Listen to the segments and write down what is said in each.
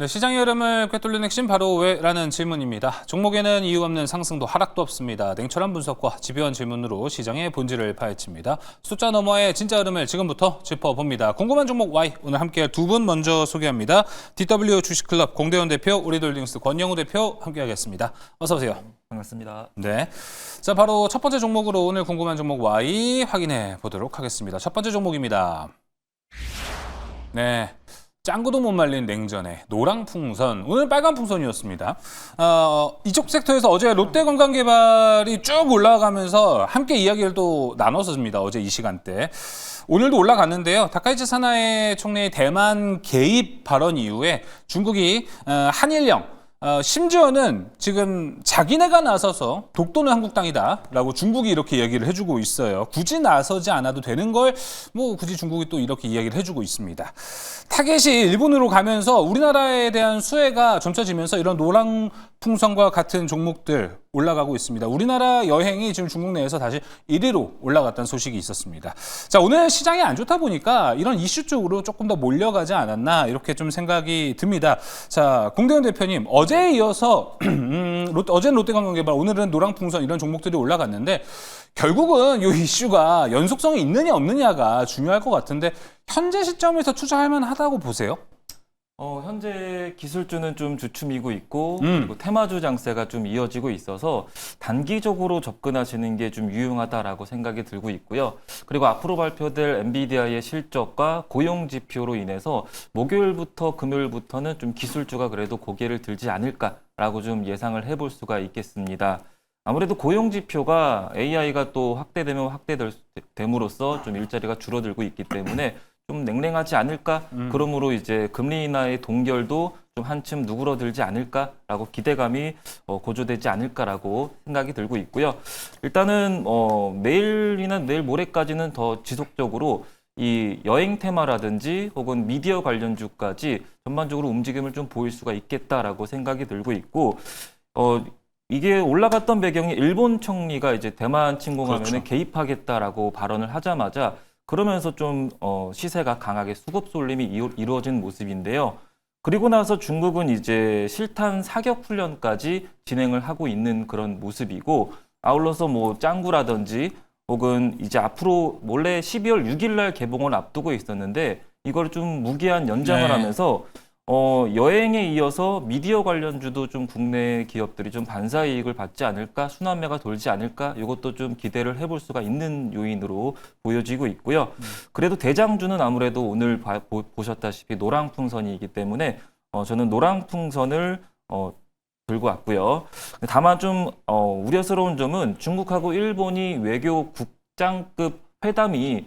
네, 시장의 흐름을 꿰뚫는 핵심 바로 왜라는 질문입니다. 종목에는 이유 없는 상승도 하락도 없습니다. 냉철한 분석과 집요한 질문으로 시장의 본질을 파헤칩니다. 숫자 너머의 진짜 흐름을 지금부터 짚어봅니다. 궁금한 종목 Y 오늘 함께할 두 분 먼저 소개합니다. DW 주식클럽 공대원 대표, 우리돌딩스 권영우 대표 함께하겠습니다. 어서 오세요. 반갑습니다. 네, 자 바로 첫 번째 종목으로 오늘 궁금한 종목 Y 확인해 보도록 하겠습니다. 첫 번째 종목입니다. 네. 짱구도 못 말린 냉전의 노랑풍선, 오늘 빨간풍선이었습니다. 이쪽 섹터에서 어제 롯데건강개발이 쭉 올라가면서 함께 이야기를 또 나눴습니다. 어제 이 시간대. 오늘도 올라갔는데요. 다카이치 사나이 총리의 대만 개입 발언 이후에 중국이 한일령, 심지어는 지금 자기네가 나서서 독도는 한국 땅이다라고 중국이 이렇게 이야기를 해주고 있어요. 굳이 나서지 않아도 되는 걸 뭐 굳이 중국이 또 이렇게 이야기를 해주고 있습니다. 타겟이 일본으로 가면서 우리나라에 대한 수혜가 점쳐지면서 이런 노랑풍선과 같은 종목들 올라가고 있습니다. 우리나라 여행이 지금 중국 내에서 다시 1위로 올라갔다는 소식이 있었습니다. 자, 오늘 시장이 안 좋다 보니까 이런 이슈 쪽으로 조금 더 몰려가지 않았나 이렇게 좀 생각이 듭니다. 자, 공대원 대표님, 어제에 이어서 어제는 롯데관광개발, 오늘은 노랑풍선 이런 종목들이 올라갔는데 결국은 이 이슈가 연속성이 있느냐 없느냐가 중요할 것 같은데 현재 시점에서 투자할 만하다고 보세요? 현재 기술주는 좀 주춤이고 있고 그리고 테마주 장세가 좀 이어지고 있어서 단기적으로 접근하시는 게 좀 유용하다라고 생각이 들고 있고요. 그리고 앞으로 발표될 엔비디아의 실적과 고용 지표로 인해서 목요일부터 금요일부터는 좀 기술주가 그래도 고개를 들지 않을까라고 좀 예상을 해볼 수가 있겠습니다. 아무래도 고용 지표가 AI가 또 확대되면 확대됨으로써 좀 일자리가 줄어들고 있기 때문에 좀 냉랭하지 않을까? 그러므로 이제 금리 인하의 동결도 좀 한층 누그러들지 않을까라고 기대감이 고조되지 않을까라고 생각이 들고 있고요. 일단은 내일이나 내일 모레까지는 더 지속적으로 이 여행 테마라든지 혹은 미디어 관련주까지 전반적으로 움직임을 좀 보일 수가 있겠다라고 생각이 들고 있고 이게 올라갔던 배경이 일본 총리가 이제 대만 침공하면 그렇죠. 개입하겠다라고 발언을 하자마자 그러면서 좀 시세가 강하게 수급 쏠림이 이루어진 모습인데요. 그리고 나서 중국은 이제 실탄 사격 훈련까지 진행을 하고 있는 그런 모습이고 아울러서 뭐 짱구라든지 혹은 이제 앞으로 원래 12월 6일 날 개봉을 앞두고 있었는데 이걸 좀 무기한 연장을 하면서 여행에 이어서 미디어 관련주도 좀 국내 기업들이 좀 반사 이익을 받지 않을까, 순환매가 돌지 않을까, 이것도 좀 기대를 해볼 수가 있는 요인으로 보여지고 있고요. 그래도 대장주는 아무래도 오늘 보셨다시피 노랑풍선이기 때문에 저는 노랑풍선을 들고 왔고요. 다만 좀 우려스러운 점은 중국하고 일본이 외교 국장급 회담이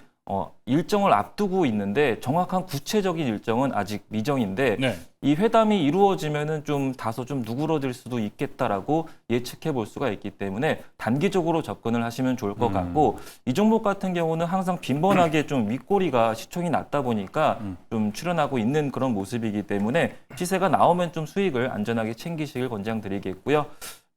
일정을 앞두고 있는데 정확한 구체적인 일정은 아직 미정인데 이 회담이 이루어지면은 좀 다소 좀 누그러들 수도 있겠다라고 예측해 볼 수가 있기 때문에 단기적으로 접근을 하시면 좋을 것 같고 이 종목 같은 경우는 항상 빈번하게 좀 윗꼬리가 시총이 낮다 보니까 좀 출현하고 있는 그런 모습이기 때문에 시세가 나오면 좀 수익을 안전하게 챙기시길 권장드리겠고요.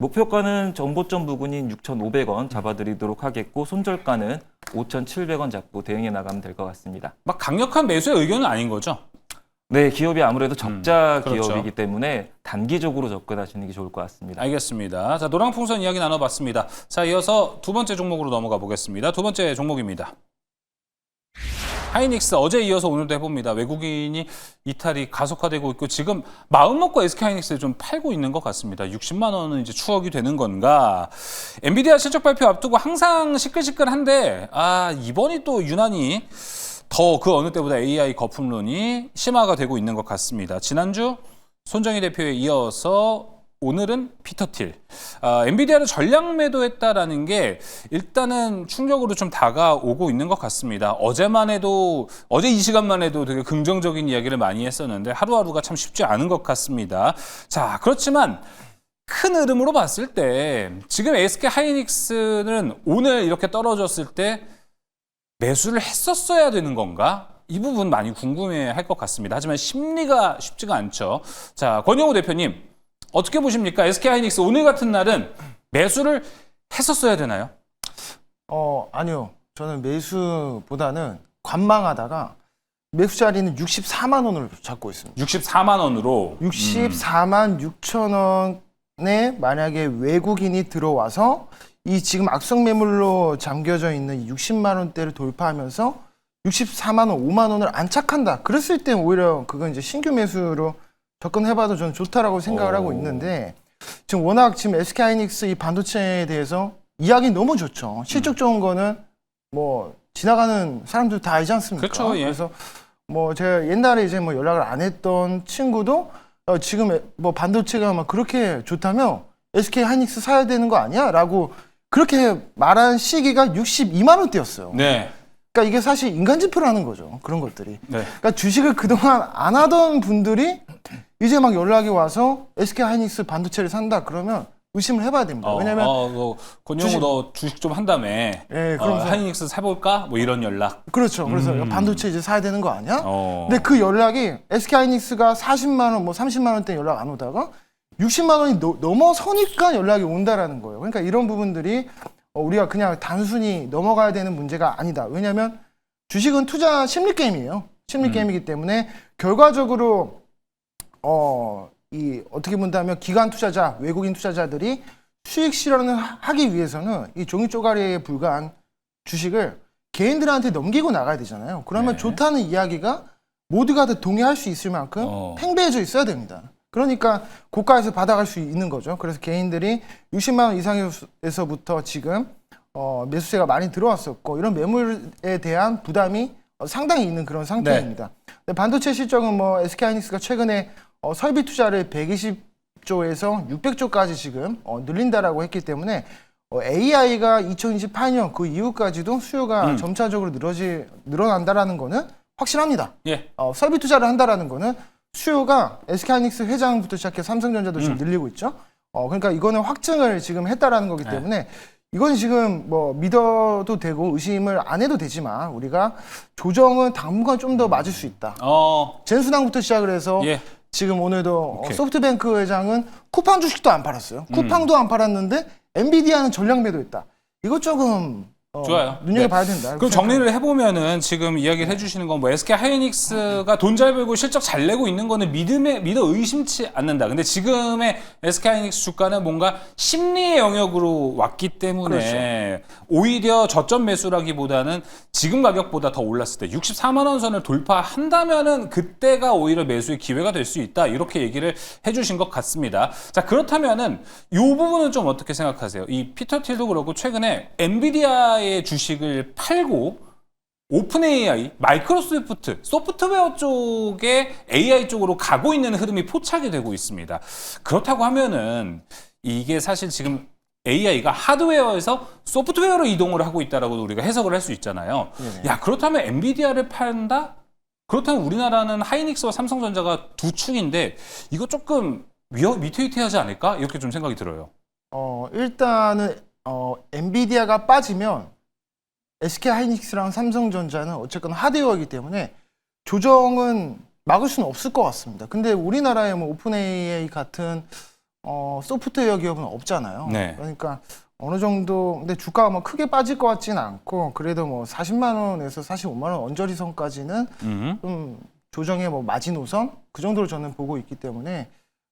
목표가는 정보점 부근인 6,500원 잡아드리도록 하겠고 손절가는 5,700원 잡고 대응해 나가면 될 것 같습니다. 막 강력한 매수의 의견은 아닌 거죠? 네, 기업이 아무래도 적자 그렇죠. 기업이기 때문에 단기적으로 접근하시는 게 좋을 것 같습니다. 알겠습니다. 자, 노랑풍선 이야기 나눠봤습니다. 자, 이어서 두 번째 종목으로 넘어가 보겠습니다. 두 번째 종목입니다. 하이닉스, 어제 이어서 오늘도 해봅니다. 외국인이 이탈이 가속화되고 있고 지금 마음먹고 SK하이닉스를 좀 팔고 있는 것 같습니다. 60만 원은 이제 추억이 되는 건가. 엔비디아 실적 발표 앞두고 항상 시끌시끌한데 이번이 또 유난히 더 그 어느 때보다 AI 거품론이 심화가 되고 있는 것 같습니다. 지난주 손정희 대표에 이어서 오늘은 피터 틸. 엔비디아를 전량 매도했다라는 게 일단은 충격으로 좀 다가오고 있는 것 같습니다. 어제 이 시간만 해도 되게 긍정적인 이야기를 많이 했었는데 하루하루가 참 쉽지 않은 것 같습니다. 자, 그렇지만 큰 흐름으로 봤을 때 지금 SK 하이닉스는 오늘 이렇게 떨어졌을 때 매수를 했었어야 되는 건가? 이 부분 많이 궁금해할 것 같습니다. 하지만 심리가 쉽지가 않죠. 자, 권영우 대표님. 어떻게 보십니까? SK하이닉스 오늘 같은 날은 매수를 했었어야 되나요? 아니요. 저는 매수보다는 관망하다가 매수 자리는 64만 원을 잡고 있습니다. 64만 원으로 64만 6천 원에 만약에 외국인이 들어와서 이 지금 악성 매물로 잠겨져 있는 이 60만 원대를 돌파하면서 64만 원, 5만 원을 안착한다. 그랬을 때 오히려 그건 이제 신규 매수로 접근해봐도 저는 좋다라고 생각을 하고 있는데 지금 워낙 지금 SK하이닉스 이 반도체에 대해서 이야기 너무 좋죠. 실적 좋은 거는 뭐 지나가는 사람들 다 알지 않습니까? 그렇죠. 예. 그래서 뭐 제가 옛날에 이제 뭐 연락을 안 했던 친구도 지금 뭐 반도체가 막 그렇게 좋다며 SK하이닉스 사야 되는 거 아니야? 라고 그렇게 말한 시기가 62만 원대였어요. 네. 그러니까 이게 사실 인간 지표라는 거죠. 그런 것들이. 네. 그러니까 주식을 그동안 안 하던 분들이 이제 막 연락이 와서 SK하이닉스 반도체를 산다 그러면 의심을 해봐야 됩니다. 왜냐면 권영우 너 주식 좀 한다며. 예, 그러면서 하이닉스 사볼까? 뭐 이런 연락. 그렇죠. 그래서 반도체 이제 사야 되는 거 아니야? 어. 근데 그 연락이 SK하이닉스가 40만 원, 뭐 30만 원대 연락 안 오다가 60만 원이 넘어서니까 연락이 온다라는 거예요. 그러니까 이런 부분들이 우리가 그냥 단순히 넘어가야 되는 문제가 아니다. 왜냐하면 주식은 투자 심리 게임이에요. 심리 게임이기 때문에 결과적으로 어떻게 본다면 기관 투자자, 외국인 투자자들이 수익 실현을 하기 위해서는 이 종이 쪼가리에 불과한 주식을 개인들한테 넘기고 나가야 되잖아요. 그러면 네. 좋다는 좋다는 이야기가 모두가 다 동의할 수 있을 만큼 팽배해져 있어야 됩니다. 그러니까 고가에서 받아갈 수 있는 거죠. 그래서 개인들이 60만 원 이상에서부터 지금 매수세가 많이 들어왔었고 이런 매물에 대한 부담이 상당히 있는 그런 상태입니다. 근데 반도체 실적은 뭐 SK하이닉스가 최근에 설비 투자를 120조에서 600조까지 지금 늘린다라고 했기 때문에 AI가 2028년 그 이후까지도 수요가 점차적으로 늘어난다라는 거는 확실합니다. 예. 설비 투자를 한다라는 거는 수요가 SK하이닉스 회장부터 시작해 삼성전자도 지금 늘리고 있죠. 그러니까 이거는 확증을 지금 했다라는 거기 때문에 이건 지금 뭐 믿어도 되고 의심을 안 해도 되지만 우리가 조정은 당분간 좀 더 맞을 수 있다. 젠수당부터 시작을 해서 예. 지금 오늘도 오케이. 소프트뱅크 회장은 쿠팡 주식도 안 팔았어요. 쿠팡도 안 팔았는데 엔비디아는 전량 매도했다. 이거 조금 좋아요. 눈여겨봐야 된다. 그럼 정리를 해보면은 지금 이야기를 해주시는 건 뭐 SK 하이닉스가 돈 잘 벌고 실적 잘 내고 있는 거는 믿어 의심치 않는다. 근데 지금의 SK 하이닉스 주가는 뭔가 심리의 영역으로 왔기 때문에 오히려 저점 매수라기보다는 지금 가격보다 더 올랐을 때 64만 원 선을 돌파한다면은 그때가 오히려 매수의 기회가 될 수 있다. 이렇게 얘기를 해주신 것 같습니다. 자, 그렇다면은 이 부분은 좀 어떻게 생각하세요? 이 피터 틸도 그렇고 최근에 엔비디아의 주식을 팔고 오픈 AI, 마이크로소프트, 소프트웨어 쪽에 AI 쪽으로 가고 있는 흐름이 포착이 되고 있습니다. 그렇다고 하면은 이게 사실 지금 AI가 하드웨어에서 소프트웨어로 이동을 하고 있다라고 우리가 해석을 할 수 있잖아요. 야, 그렇다면 엔비디아를 판다? 그렇다면 우리나라는 하이닉스와 삼성전자가 두 축인데 이거 조금 위태위태하지 않을까? 이렇게 좀 생각이 들어요. 일단은 엔비디아가 빠지면 SK하이닉스랑 삼성전자는 어쨌거나 하드웨어이기 때문에 조정은 막을 수는 없을 것 같습니다. 근데 우리나라에 뭐 오픈 AI 같은 소프트웨어 기업은 없잖아요. 네. 그러니까 어느 정도 근데 주가가 뭐 크게 빠질 것 같지는 않고 그래도 뭐 40만 원에서 45만 원 언저리 선까지는 좀 조정의 뭐 마지노선 그 정도로 저는 보고 있기 때문에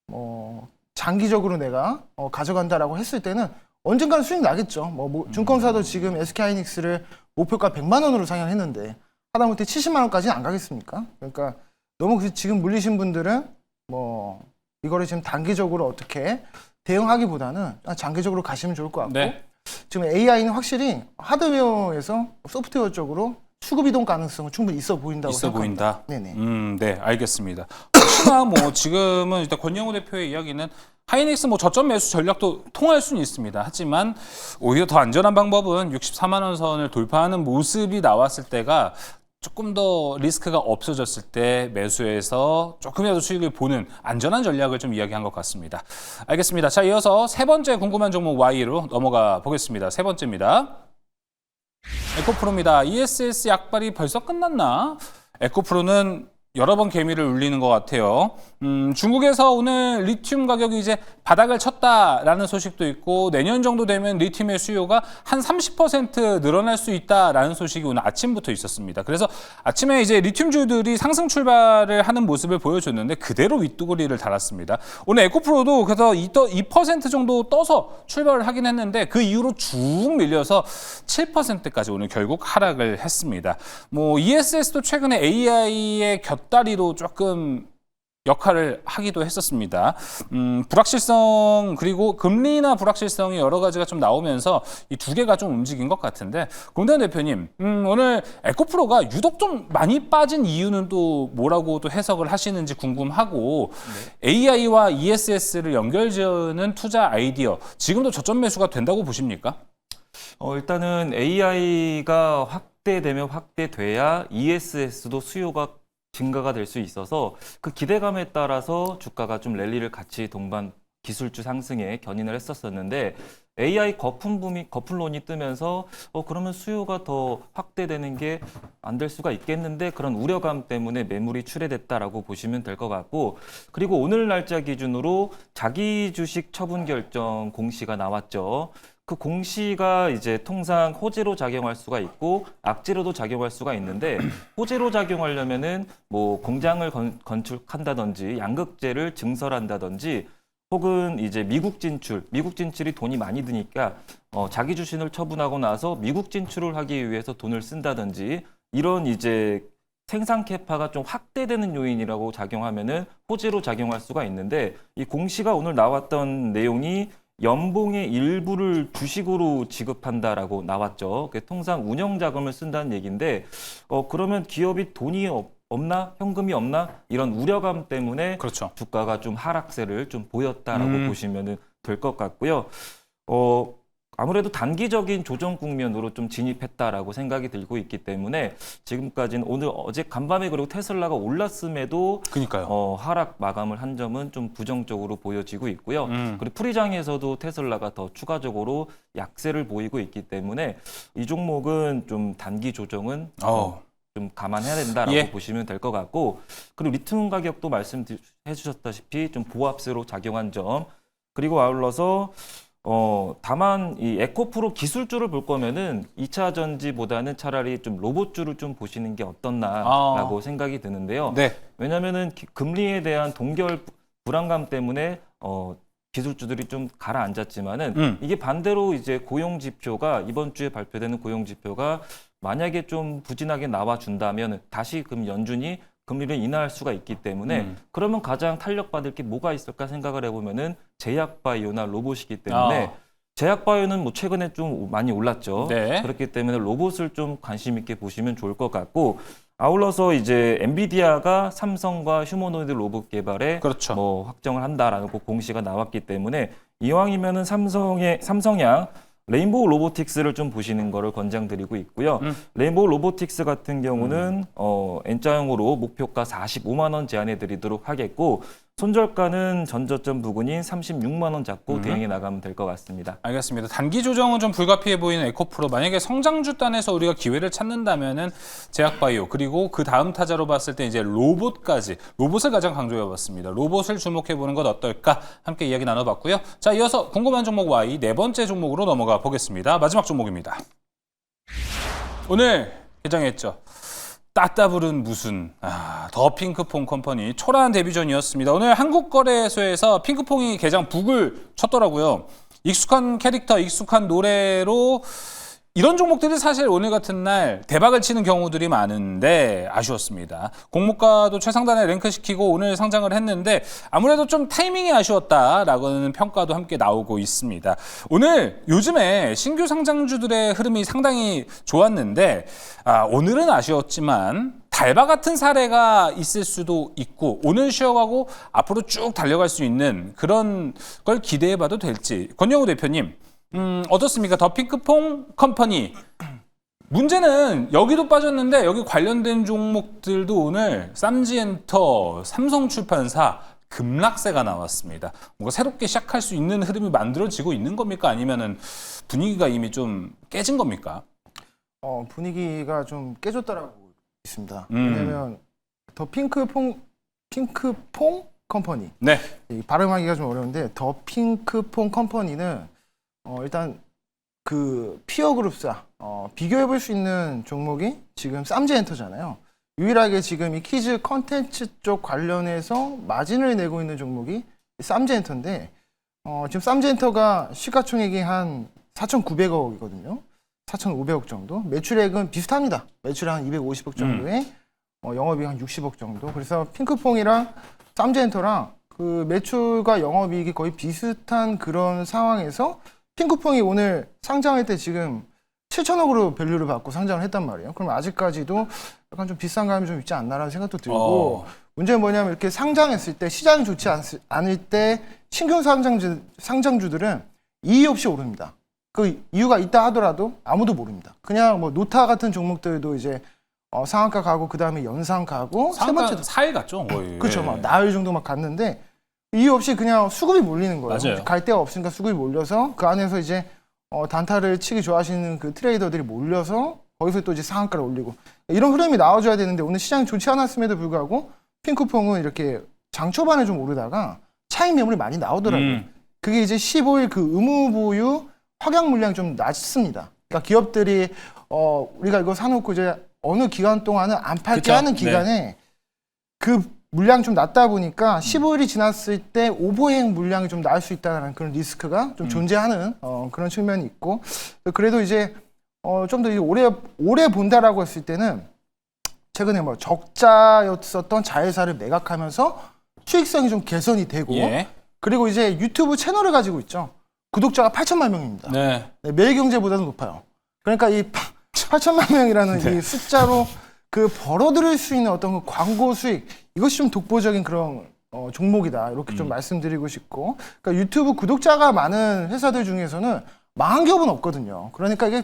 뭐 장기적으로 내가 가져간다라고 했을 때는 언젠가는 수익 나겠죠. 뭐 증권사도 지금 SK하이닉스를 목표가 100만 원으로 상향했는데 하다못해 70만 원까지는 안 가겠습니까? 그러니까 너무 지금 물리신 분들은 뭐 이거를 지금 단기적으로 어떻게 대응하기보다는 장기적으로 가시면 좋을 것 같고 네. 지금 AI는 확실히 하드웨어에서 소프트웨어 쪽으로 수급 이동 가능성은 충분히 있어 보인다고 있어 생각합니다. 보인다. 네네. 네, 알겠습니다. 혹시나 뭐 지금은 일단 권영우 대표의 이야기는 하이닉스 뭐 저점 매수 전략도 통할 수는 있습니다. 하지만 오히려 더 안전한 방법은 64만 원 선을 돌파하는 모습이 나왔을 때가 조금 더 리스크가 없어졌을 때 매수해서 조금이라도 수익을 보는 안전한 전략을 좀 이야기한 것 같습니다. 알겠습니다. 자, 이어서 세 번째 궁금한 종목 Y로 넘어가 보겠습니다. 세 번째입니다. 에코프로입니다. ESS 약발이 벌써 끝났나? 에코프로는 여러 번 개미를 울리는 것 같아요. 중국에서 오늘 리튬 가격이 이제 바닥을 쳤다라는 소식도 있고 내년 정도 되면 리튬의 수요가 한 30% 늘어날 수 있다라는 소식이 오늘 아침부터 있었습니다. 그래서 아침에 이제 리튬주들이 상승 출발을 하는 모습을 보여줬는데 그대로 윗두구리를 달았습니다. 오늘 에코프로도 그래서 2% 정도 떠서 출발을 하긴 했는데 그 이후로 쭉 밀려서 7%까지 오늘 결국 하락을 했습니다. 뭐 ESS도 최근에 AI의 곁다리로 조금 역할을 하기도 했었습니다. 불확실성 그리고 금리나 불확실성이 여러 가지가 좀 나오면서 이 두 개가 좀 움직인 것 같은데 공대현 대표님 오늘 에코프로가 유독 좀 많이 빠진 이유는 또 뭐라고 또 해석을 하시는지 궁금하고 네. AI와 ESS를 연결지어는 투자 아이디어 지금도 저점 매수가 된다고 보십니까? 일단은 AI가 확대되면 확대돼야 ESS도 수요가 증가가 될 수 있어서 그 기대감에 따라서 주가가 좀 랠리를 같이 동반 기술주 상승에 견인을 했었었는데 AI 거품론이 뜨면서 그러면 수요가 더 확대되는 게 안 될 수가 있겠는데 그런 우려감 때문에 매물이 출회됐다라고 보시면 될 것 같고 그리고 오늘 날짜 기준으로 자기 주식 처분 결정 공시가 나왔죠. 그 공시가 이제 통상 호재로 작용할 수가 있고 악재로도 작용할 수가 있는데 호재로 작용하려면은 뭐 공장을 건축한다든지 양극재를 증설한다든지 혹은 이제 미국 진출이 돈이 많이 드니까 자기 주식을 처분하고 나서 미국 진출을 하기 위해서 돈을 쓴다든지 이런 이제 생산 캐파가 좀 확대되는 요인이라고 작용하면은 호재로 작용할 수가 있는데 이 공시가 오늘 나왔던 내용이 연봉의 일부를 주식으로 지급한다라고 나왔죠. 통상 운영 자금을 쓴다는 얘기인데 그러면 기업이 돈이 없나? 현금이 없나? 이런 우려감 때문에 그렇죠. 주가가 좀 하락세를 좀 보였다라고 보시면 될 것 같고요. 아무래도 단기적인 조정 국면으로 좀 진입했다라고 생각이 들고 있기 때문에 지금까지는 어제 간밤에 그리고 테슬라가 올랐음에도 그러니까요. 하락 마감을 한 점은 좀 부정적으로 보여지고 있고요. 그리고 풀이장에서도 테슬라가 더 추가적으로 약세를 보이고 있기 때문에 이 종목은 좀 단기 조정은 좀 감안해야 된다라고 보시면 될 것 같고 그리고 리튬 가격도 말씀해 주셨다시피 좀 보합세로 작용한 점 그리고 아울러서 다만 이 에코프로 기술주를 볼 거면은 2차 전지보다는 차라리 좀 로봇주를 좀 보시는 게 어떻나라고 생각이 드는데요. 네. 왜냐면은 금리에 대한 동결 불안감 때문에 기술주들이 좀 가라앉았지만은 이게 반대로 이제 고용 지표가 이번 주에 발표되는 고용 지표가 만약에 좀 부진하게 나와 준다면 다시 그럼 연준이 금리를 인하할 수가 있기 때문에 그러면 가장 탄력받을 게 뭐가 있을까 생각을 해보면은 제약바이오나 로봇이기 때문에 제약바이오는 뭐 최근에 좀 많이 올랐죠. 네. 그렇기 때문에 로봇을 좀 관심 있게 보시면 좋을 것 같고 아울러서 이제 엔비디아가 삼성과 휴머노이드 로봇 개발에 그렇죠. 뭐 확정을 한다라는 공시가 나왔기 때문에 이왕이면은 삼성양 레인보우 로보틱스를 좀 보시는 거를 권장드리고 있고요. 레인보우 로보틱스 같은 경우는 N자형으로 목표가 45만 원 제안해 드리도록 하겠고 손절가는 전저점 부근인 36만 원 잡고 대응해 나가면 될 것 같습니다. 알겠습니다. 단기 조정은 좀 불가피해 보이는 에코프로 만약에 성장주 단에서 우리가 기회를 찾는다면은 제약바이오 그리고 그 다음 타자로 봤을 때 이제 로봇을 가장 강조해봤습니다. 로봇을 주목해 보는 것 어떨까 함께 이야기 나눠봤고요. 자, 이어서 궁금한 종목 Y 네 번째 종목으로 넘어가 보겠습니다. 마지막 종목입니다. 오늘 개장했죠. 따따블은 무슨 더 핑크퐁 컴퍼니 초라한 데뷔전이었습니다. 오늘 한국거래소에서 핑크퐁이 개장 북을 쳤더라고요. 익숙한 캐릭터, 익숙한 노래로 이런 종목들이 사실 오늘 같은 날 대박을 치는 경우들이 많은데 아쉬웠습니다. 공모가도 최상단에 랭크시키고 오늘 상장을 했는데 아무래도 좀 타이밍이 아쉬웠다라는 평가도 함께 나오고 있습니다. 오늘 요즘에 신규 상장주들의 흐름이 상당히 좋았는데 오늘은 아쉬웠지만 달바 같은 사례가 있을 수도 있고 오늘 쉬어가고 앞으로 쭉 달려갈 수 있는 그런 걸 기대해봐도 될지 권영우 대표님 어떻습니까? 더 핑크퐁 컴퍼니 문제는 여기도 빠졌는데 여기 관련된 종목들도 오늘 쌈지엔터, 삼성출판사 급락세가 나왔습니다. 뭔가 새롭게 시작할 수 있는 흐름이 만들어지고 있는 겁니까? 아니면은 분위기가 이미 좀 깨진 겁니까? 분위기가 좀 깨졌다라고 있습니다. 왜냐면 더 핑크퐁 컴퍼니. 네. 이 발음하기가 좀 어려운데 더 핑크퐁 컴퍼니는 일단 그 피어그룹사 비교해볼 수 있는 종목이 지금 쌈지엔터잖아요. 유일하게 지금 이 키즈 컨텐츠 쪽 관련해서 마진을 내고 있는 종목이 쌈지엔터인데 지금 쌈지엔터가 시가총액이 한 4,900억이거든요. 4,500억 정도. 매출액은 비슷합니다. 매출 한 250억 정도에 영업이익 한 60억 정도. 그래서 핑크퐁이랑 쌈지엔터랑 그 매출과 영업이익이 거의 비슷한 그런 상황에서 핑크퐁이 오늘 상장할 때 지금 7천억으로 밸류를 받고 상장을 했단 말이에요. 그럼 아직까지도 약간 좀 비싼 감이 좀 있지 않나라는 생각도 들고 문제는 뭐냐면 이렇게 상장했을 때 시장이 좋지 않을 때 신규 상장주들은 이의 없이 오릅니다. 그 이유가 있다 하더라도 아무도 모릅니다. 그냥 뭐 노타 같은 종목들도 이제 상한가 가고 그 다음에 연상 가고 세 번째 4일 갔죠 거의. 그렇죠. 막 나흘 정도 막 갔는데 이유 없이 그냥 수급이 몰리는 거예요. 맞아요. 갈 데가 없으니까 수급이 몰려서 그 안에서 이제 단타를 치기 좋아하시는 그 트레이더들이 몰려서 거기서 또 이제 상한가를 올리고 이런 흐름이 나와줘야 되는데 오늘 시장이 좋지 않았음에도 불구하고 핑크퐁은 이렇게 장 초반에 좀 오르다가 차익 매물이 많이 나오더라고요. 그게 이제 15일 그 의무 보유 확약 물량이 좀 낮습니다. 그러니까 기업들이 우리가 이거 사놓고 이제 어느 기간 동안은 안 팔게 그쵸? 하는 기간에 그 물량이 좀 낮다 보니까 15일이 지났을 때 오버행 물량이 좀 나올 수 있다는 그런 리스크가 좀 존재하는 그런 측면이 있고 그래도 이제 좀 더 오래 본다라고 했을 때는 최근에 뭐 적자였었던 자회사를 매각하면서 수익성이 좀 개선이 되고 예. 그리고 이제 유튜브 채널을 가지고 있죠. 구독자가 8천만 명입니다. 네. 네, 매일경제보다도 높아요. 그러니까 이 8천만 명이라는 네. 이 숫자로 그 벌어들일 수 있는 어떤 그 광고 수익 이것이 좀 독보적인 그런 종목이다 이렇게 좀 말씀드리고 싶고 그러니까 유튜브 구독자가 많은 회사들 중에서는 망한 기업은 없거든요. 그러니까 이게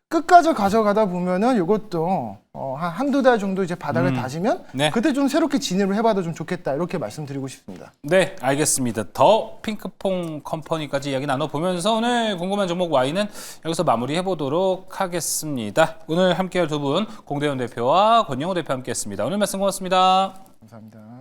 끝까지 가져가다 보면은 이것도 한두 달 정도 이제 바닥을 다지면 네. 그때 좀 새롭게 진입을 해봐도 좀 좋겠다 이렇게 말씀드리고 싶습니다. 네, 알겠습니다. 더 핑크퐁 컴퍼니까지 이야기 나눠보면서 오늘 궁금한 종목 Y는 여기서 마무리해보도록 하겠습니다. 오늘 함께할 두 분 공대현 대표와 권영호 대표 함께했습니다. 오늘 말씀 고맙습니다. 감사합니다.